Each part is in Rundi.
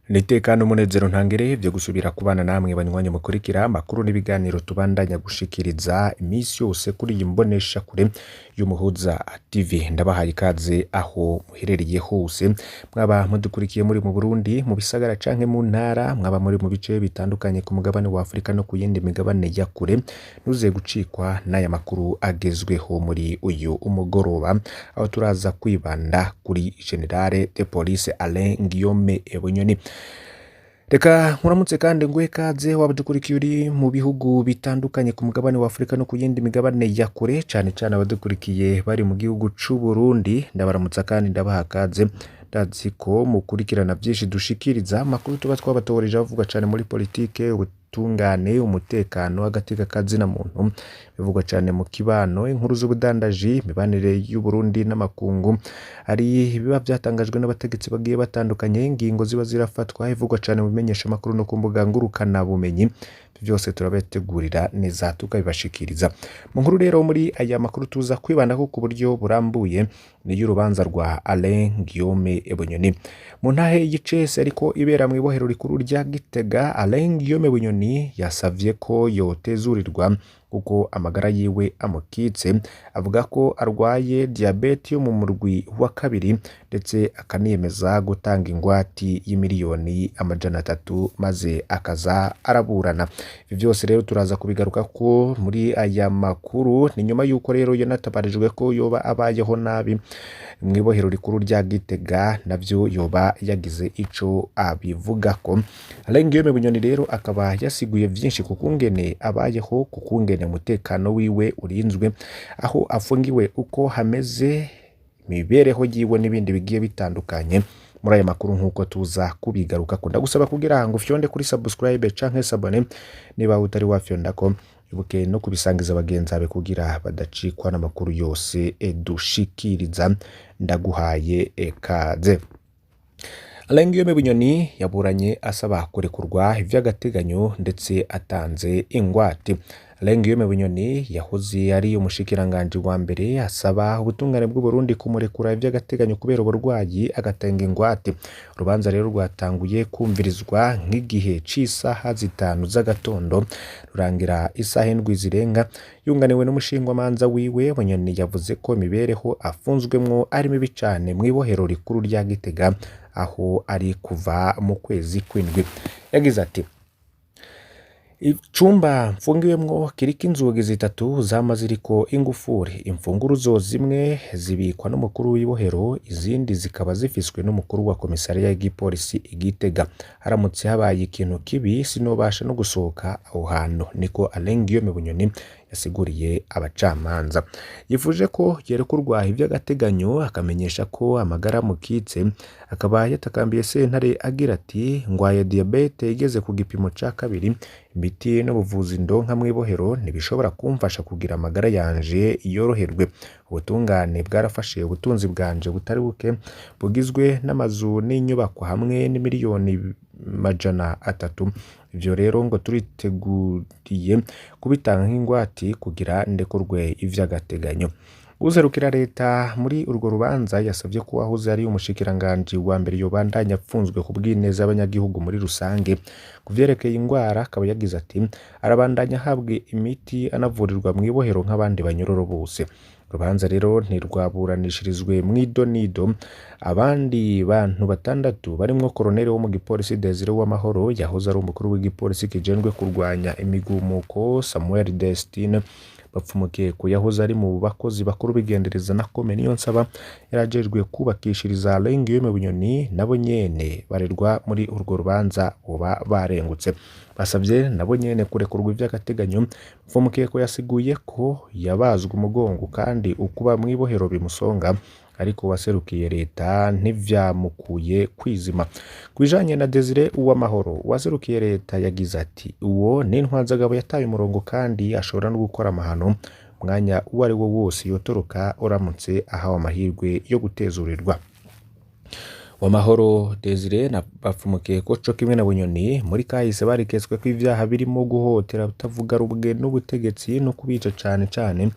Nitekano umunezero ntangere vyo gusubira kubana namwe banywanyi mukurikira amakuru n'ibiganiro tubandanya gushikiriza imisi yose kuri iyi mbonesha kure y'Umuhuza TV. Ndabahaye ikaze aho muherereye hose, mwaba mudukurikiye muri mu Burundi, mu bisagara canke mu ntara, mwaba muri mu bice bitandukanye ku mugabane wa Afrika no ku yindi migabane ya kure, ntuze gucikwa n'aya makuru agezweho muri uyu umugoroba, aho turaza kwibanda kuri General de Police Alain Guillaume Bunyoni. Reka nkuramutse kandi nguhe ikaze wabadukurikiye uri mu bihugu bitandukanye ku mugabane wa Afrika no ku yindi migabane ya kure, cane abadukurikiye bari mu gihugu c'u Burundi, ndabaramutsa kandi ndabaha ikaze. Ndazi ko mukurikirana byinshi dushikiriza amakuru tuba twabatoreje avuga cane muri politike, ubutungane, umutekano, agateka kazina muntu, bivugwa cane mu kibano, inkuru z'ubudandaji, imibanire y'u Burundi n'amakungu, ari biba byatangajwe n'abategetsi bagiye batandukanye, ingingo ziba zirafatwa, ivugwa cane mu bimenyesha makuru no ku mbuga ngurukana bumenyi, byose turabategurira neza tukabibashikiriza. Mu nkuru rero muri aya makuru tuza kwibanda ku buryo burambuye ni y'urubanza rwa Alain Guillaume Bunyoni. Mu ntahe y'icese ariko ibera mu ibohero rikuru rya Gitega, Alain Guillaume Bunyoni yasavye ko yotezurirwa kuko amagara yiwe amukitse, avuga ko arwaye diabete yo mu murwi wa kabiri, ndetse akaniyemeza gutanga ingwati y'imiliyoni 300 maze akaza araburana. Ibi byose rero turaza kubigaruka ko muri aya makuru, ni nyuma yuko rero yanatabarijwe ko yoba abayeho nabi mu ibohero rikuru rya Gitega, navyo yoba yagize ico abivugako. Alain Guillaume Bunyoni rero akaba yasiguye vyinshi kukungene abayeho, kukungene umutekano wiwe urinzwe, aho afungiwe uko hameze, imibereho yiwe n'ibindi bigiye bitandukanye. Muri aya makuru nkuko tuza kubigaruka ko, ndagusaba kugira ngo fyonde kuri subscribe canke s'abone niba utari wafyondako, ibuke no kubisangiza abagenzi bawe kugira badacikwa n'amakuru yose dushikiriza. Ndaguhaye ekaze. Alain Guillaume Bunyoni yaburanye asaba kurekurwa ivy'agateganyo ndetse atanze ingwate. Alain Guillaume Bunyoni yahoze ari umushikiranganje wa mbere, asaba ubutungane bw'u Burundi kumurekura ivy'agateganyo kubera uburwayi agatanga ingwate. Urubanza rero rwatanguye kumvirizwa nk'igihe c'isaha 5 z'agatondo rurangira isaha 7 zirenga. Yunganiwe n'umushingwamanza wiwe, Bunyoni yavuze ko imibereho afunzwemwo ari mibi cane mu ibohero rikuru rya Gitega, aho ari kuva mu kwezi kw'indwi. Yagize ati: icumba mfungiwemwo kiriko inzugi 3 zama ziriko ingufuri, imfunguruzo zimwe zibikwa n'umukuru w'ibohero, izindi zikaba zifiswe n'umukuru wa komisariya y'igipolisi Igitega. Haramutse habaye ikintu kibi sinobasha no gusohoka aho hantu, niko Alain Guillaume Bunyoni yasiguriye abacamanza. Yifuje ko yerekurwa ivy'agateganyo, akamenyesha ko amagara mukitse, akaba yatakambiye sentare agira ati: ngwaye diabete igeze ku gipimo ca 2, imiti n'ubuvuzi ndonka mu ibohero ntibishobora kumfasha kugira amagara yanje yoroherwe. Ubutungane bwarafashe ubutunzi bwanje butari buke, bugizwe n'amazu n'inyubako hamwe n'imiliyoni 300. Ivyo rero ngo turiteguriye kubitanga nk'ingwati kugira ndekurwe ivy'agateganyo. Uzerukira leta muri urwo rubanza yasavye ko wahoze ari umushikiranganje wa mbere yobandanya apfunzwe ku bw'ineza y'abanyagihugu muri rusange. Kuvyerekeye ingwara akaba yagize ati: arabandanya ahabwe imiti anavurirwa mu ibohero nk'abandi banyororo bose. Urubanza rero ntirwaburanishirizwe mw'idonido. Abandi bantu 6 barimwo koloneli wo mu gipolisi Desire Uwamahoro, yahoze ari umukuru w'igipolisi kijejwe kurwanya imigumuko Samuel Destine bapfumukiye ko yahoze ari mu bakozi bakuru bigendereza na Kome Niyonsaba yarajejwe kubakishiriza Alain Guillaume Bunyoni, nabo nyene barerwa muri urwo rubanza boba barengutse. Basavye nabo nyene kurekurwa ivy'agateganyo. Bapfumukiye ko yasiguye ko yabazwe umugongo kandi ukuba mu ibohero bimusonga, ariko waserukiye leta ntivyamukuye kwizima. Kwijanye na Desire Uwamahoro waserukiye leta yagize ati: uwo ni intwazagabo yataye umurongo kandi ashobora no gukora amahano mwanya uwo ari wo wose yotoroka uramutse ahawe amahirwe yo gutezurirwa. Uwamahoro Desire na bapfumukiye ko co kimwe na Bunyoni muri kahise bariketswe ko ivyaha birimo guhotera utavuga rubwe n'ubutegetsi no kubica cane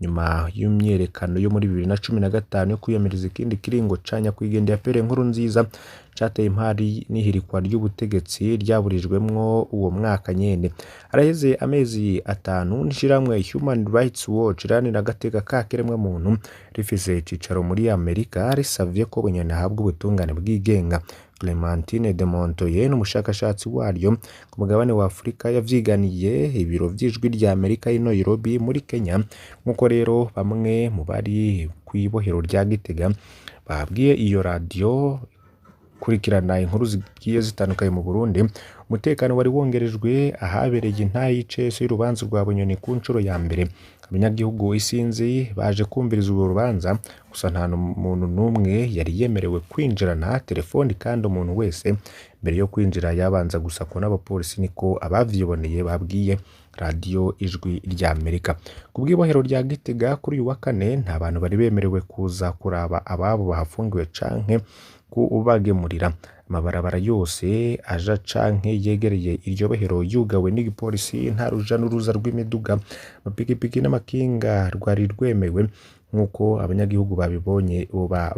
nyuma y'imyerekano yo muri 2015 yo kwiyamiriza ikindi kiringo ca nyakwigendera Pierre Nkurunziza cateye impari n'ihirikwa ry'ubutegetsi ryaburijwemwo uwo mwaka nyene. Araheze amezi 5 n'ishiramwe Human Rights Watch iranira agateka ka kiremwamuntu rifise icicaro muri Amerika risavye ko Bunyoni ahabwa ubutungane bwigenga. Clementine de Montoyer n'umushakashatsi waryo ku mugabane wa Afrika yavyiganiye ibiro vy'ijwi rya Amerika i Nairobi muri Kenya. Nkuko rero bamwe mu bari kwibohero rya Gitega babwiye iyo radio kurikirana inkuru zigiye zitandukanye mu Burundi, umutekano wari wongerejwe ahabereye intayicese y'urubanza rwa Bunyoni ku ncuro ya mbere. Abanyagihugu isinzi baje kumviriza urwo rubanza, gusa nta muntu n'umwe yari yemerewe kwinjirana telefoni, kandi umuntu wese mbere yo kwinjira yabanza gusakwa n'abapolisi, niko abavyiboneye babwiye radio ijwi rya Amerika. Ku bw'ibohero rya Gitega kuri uyu wa kane nta bantu bari bemerewe kuza kuraba ababo bahafungiwe canke kubagemurira. Amabarabara yose aja canke yegereye iryo bohero yugawe n'igipolisi, nta ruja n'uruza rw'imiduga, amapikipiki n'amakinga rwari rwemewe nkuko abanyagihugu babibonye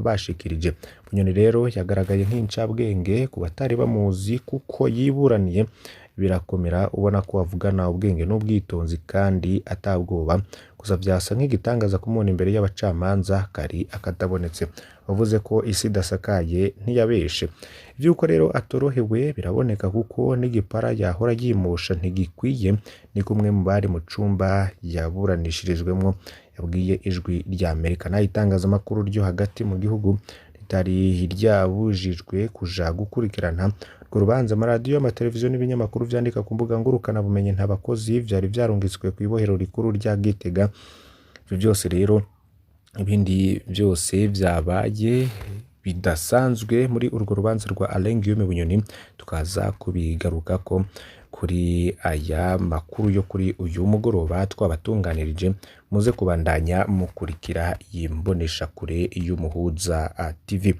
bashikirije. Bunyoni rero yagaragaye nk'incabwenge ku batari bamuzi kuko yiburaniye birakomera, ubona ko avugana ubwenge n'ubwitonzi kandi atabwoba. Gusa vyasa nk'igitangaza kumubona imbere y'abacamanza kari akatabonetse. Bavuze ko isi idasakaye ntiyabeshe. Vyuko rero atorohewe biraboneka kuko n'igipara yahora yimusha ntigikwiye, ni kumwe mu bari mu cumba yaburanishirijwemwo yabwiye ijwi rya Amerika. Naho itangazamakuru ryo hagati mu gihugu ritari ryabujijwe kuja gukurikirana urwo rubanza. Amaradiyo, amateleviziyo n'ibinyamakuru vyandika ku mbuga ngurukana bumenyi nta bakozi vyari vyarungitswe ku ibohero rikuru rya Gitega. Ivyo vyose rero ibindi vyose vyabaye bidasanzwe muri urwo rubanza rwa Alain Guillaume Bunyoni, tukaza kubigarukako kuri aya makuru yo kuri uyu mugoroba twabatunganirije. Muze kubandanya mukurikira yimbonesha kure y'Umuhuza TV.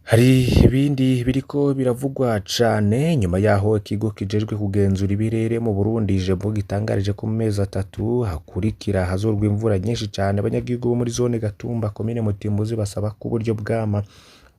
Hari ibindi biriko biravugwa cane nyuma yaho ikigo kijejwe kugenzura ibirere mu Burundi JEBU gitangarije ko mu mezi 3 hakurikira hazorwa imvura nyinshi cane. Abanyagihugu bo muri zone Gatumba komine Mutimbuzi basaba ko uburyo bwama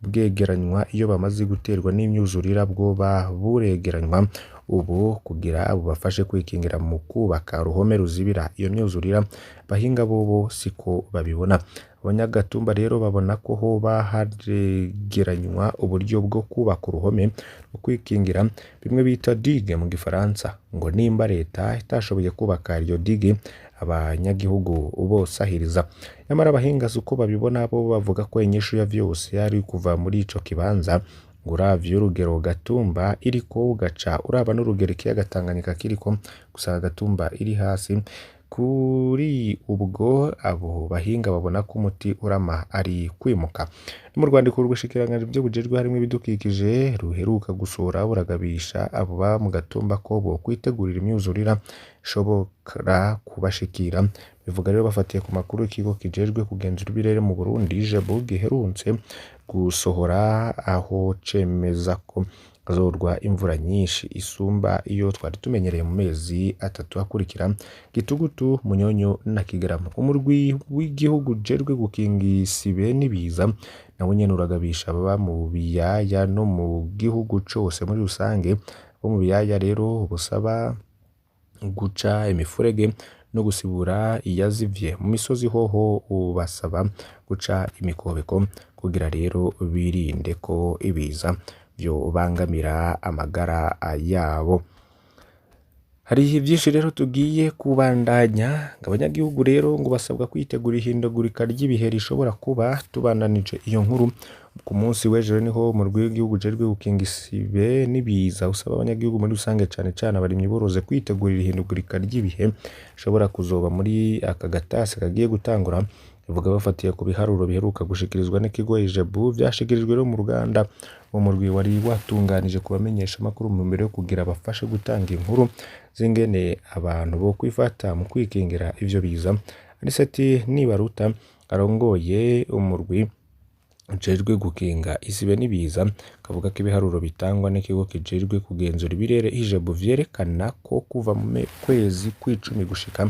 bwegeranywa iyo bamaze guterwa n'imyuzurira bwoba buregeranywa ubu kugira bubafashe kwikingira mu kubaka uruhome ruzibira iyo myuzurira. Bahinga bobo siko babibona. Abanyagatumba rero babona ko hoba haregeranywa uburyo bwo kubaka uruhome rwo kwikingira, bimwe bita digue mu gifaransa, ngo nimba leta itashoboye kubaka iyo digue abanyagihugu bosahiriza. Nyamara abahinga uko babibona bo bavuga ko inyishu ya vyose yari kuva muri ico kibanza. Uravye urugero Gatumba iriko ugaca uraba n'urugero ikiyaga Tanganyika kiriko, gusa Gatumba iri hasi. Kuri ubwo abo bahinga babona ko umuti urama ari kwimuka. Mu Rwanda rw'ubushikiranganje byo bujejwe harimo ibidukikije ruheruka gusura buragabisha abo ba mu Gatumba ko bo kwitegurira imyuzurira ishobora kubashikira. Bivuga rero bafatiye ku makuru ikigo kijejwe kugenzura ibirere mu Burundi JEBU giherutse gusohora, aho cemeza ko hazorwa imvura nyinshi isumba iyo twari tumenyereye mu mezi 3 akurikira: Gitugutu, Munyonyo na Kigarama. Umurwi w'igihugu ujejwe gukinga isibe n'ibiza nawe nyene uragabisha baba mu biyaya no mu gihugu cose muri rusange. Bo mu biyaya rero busaba guca imifurege no gusibura iyazivye. Mu misozi hoho ubasaba guca imikobeko kugira rero birinde ko ibiza byo bangamira amagara yabo. Hari byinshi rero tugiye kubandanya. Abanyagihugu rero ngo basabwa kwitegura ihindagurika ry'ibihe rishobora kuba. Tubandanije iyo nkuru ku munsi w'ejo niho mu rwego rw'igihugu ujejwe gukinga isibe n'ibiza usaba abanyagihugu muri rusange cane cane abarimyi boroze kwitegurira ihindagurika ry'ibihe rishobora kuzoba muri aka gatasi kagiye gutangura. Bivuga bafatiye ku biharuro biheruka gushikirizwa n'ikigo JEBU vyashikirijwe no mu Ruganda. Umurwi wari watunganije kubamenyesha amakuru mu mbere yo kugira bafashe gutanga inkuru zingene abantu bo kwifata mu kwikingira ivyo biza. Aniseti Nibaruta arongoye umurwi ujejwe gukinga isibe n'ibiza kavuga ko ibiharuro bitangwa n'ikigo kijejwe kugenzura ibirere JEBU vyerekana ko kuva mu kwezi kw'icumi gushika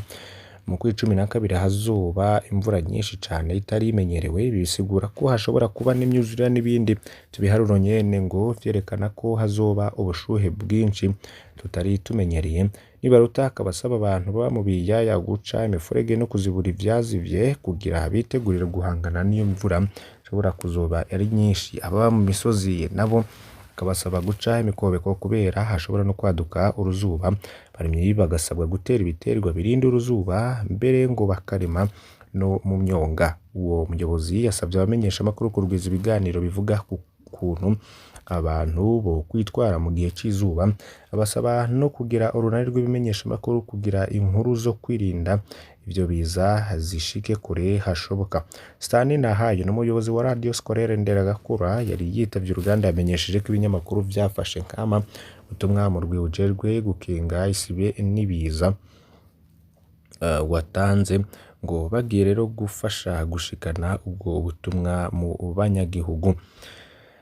mu kwezi 12 hazoba imvura nyinshi cane itari imenyerewe, bisigura ko hashobora kuba n'imyuzurire n'ibindi. Ibiharuro nyene ngo vyerekana ko hazoba ubushuhe bwinshi tutari tumenyereye. Nibaruta akaba asaba abantu baba mu biyaya guca imifurege no kuzibura ivyazivye kugira bitegurire guhangana n'iyo mvura ishobora kuzoba ari nyinshi. Ababa mu misozi nabo akabasaba guca imikobeko kubera hashobora no kwaduka uruzuba. Abarimyi bagasabwa gutera ibiterwa birinda uruzuba, mbere ngo bakarima no mu myonga. Uwo muyobozi yasabye abamenyesha amakuru kurwiza ibiganiro bivuga ku kuntu abantu bo kwitwara mu gihe c'izuba. Abasaba no kugira urunani rw'ibimenyesha amakuru kugira inkuru zo kwirinda ivyo biza zishike kure hashoboka. Stani Nahayo n'umuyobozi wa Radio Scolaire Nderagakura yari yitavye uruganda, yamenyesheje ko ibinyamakuru vyafashe nkama ubutumwa mu rw'ujejwe gukinga isibe n'ibiza watanze, ngo bagiye rero gufasha gushikana ubwo ubutumwa mu banyagihugu.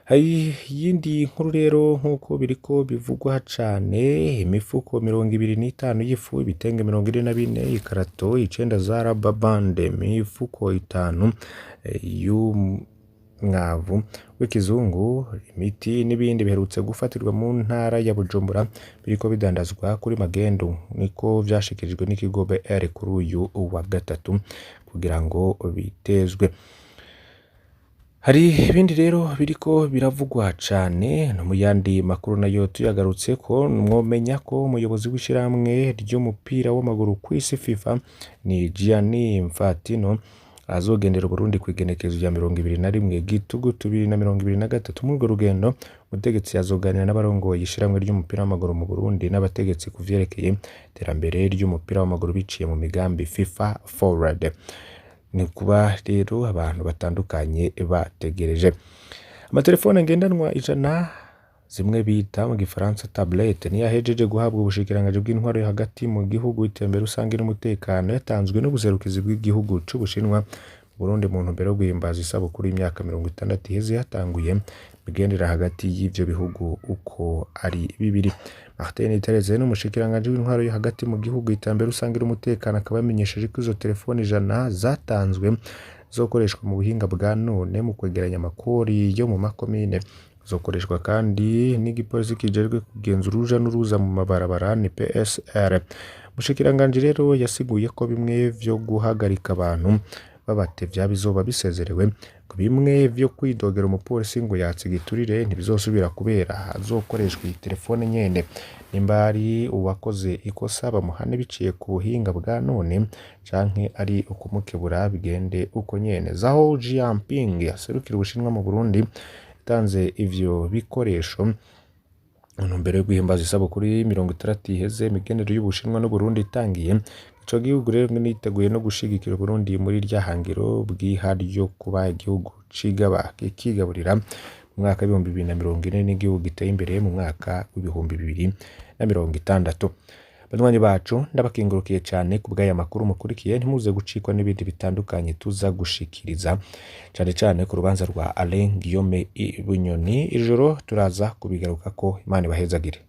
Hari yindi nkuru rero nkuko biriko bivugwa cane, imifuko 25 y'ifu, ibitenge 24, ikarato 9 za Rubber Band, imifuko 5 y'umwavu w'ikizungu, imiti n'ibindi biherutse gufatirwa mu ntara ya Bujumbura biriko bidandazwa kuri magendu, niko vyashikirijwe n'ikigo BR kuri uyu wa gatatu kugira ngo bitezwe. Hari ibindi rero biriko biravugwa cane no mu yandi makuru nayo tuyagarutse ko mwomenya ko umuyobozi w'ishiramwe ry'umupira w'amaguru kw'isi FIFA ni Gianni Infantino azogendera Burundi kwigenekezo rya 21 Gitugutu 2023. Muri urwo rugendo umutegetsi azoganira n'abarongoye ishiramwe ry'umupira w'amaguru mu Burundi n'abategetsi kuvyerekeye iterambere ry'umupira w'amaguru biciye mu migambi FIFA Forward. Ni kuba rero abantu batandukanye bategereje. Amatelefone ngendanwa 100 zimwe bita mu gifaransa tablette ni yahejeje guhabwa ubushikirangaje bw'intwaro hagati mu gihugu, itembera rusange n'umutekano, yatanzwe n'ubuserukizi bw'igihugu c'Ubushinwa Burundi mu ntumbero yo guhimbaza isabukuru y'imyaka 60 iheze yatanguye migendera hagati y'ivyo bihugu uko ari bibiri. Martin Tereze n'umushikiranganje w'intwaro yo hagati mu gihugu, itembera rusange n'umutekano, akaba yamenyesheje ko izo telefone 100 zatanzwe zokoreshwa mu buhinga bwa none mu kwegeranya amakori yo mu makomine. Zokoreshwa kandi n'igipolisi kijejwe kugenzura uruja n'uruza mu mabarabara ni PSR. Mushikiranganje rero yasiguye ko bimwe vyo guhagarika abantu babatevya bizoba bisezerewe, ko bimwe vyo kwidogera umupolisi ngo yatsigiturire ntibizosubira kubera hazokoreshwa telefone nyene. Nimbari uwakoze ikosa bamuhane biciye ku buhinga bwa none canke ari ukumukebura bigende uko nyene. Zaho Jiamping yaserukira Ubushinwa mu Burundi tanze ivyo bikoresho mbere yo guhimbaza isabukuru 60 iheze imigenero y'Ubushinwa no Burundi itangiye. Ico gihugu rero niteguye no gushigikira Burundi muri ryahangiro bw'iharyo kuba igihugu kigaburira mu mwaka wa 2040 n'igihugu giteye imbere mu mwaka wa 2060. Banywanyi bacu ndabakengurukiye cyane kubw'aya makuru mukurikiye, ntimuze gucikwa n'ibindi bitandukanye tuza gushikiriza cyane ku rubanza rwa Alain Guillaume Bunyoni. Ijoro turaza kubigaruka ko Imana ibahezagire.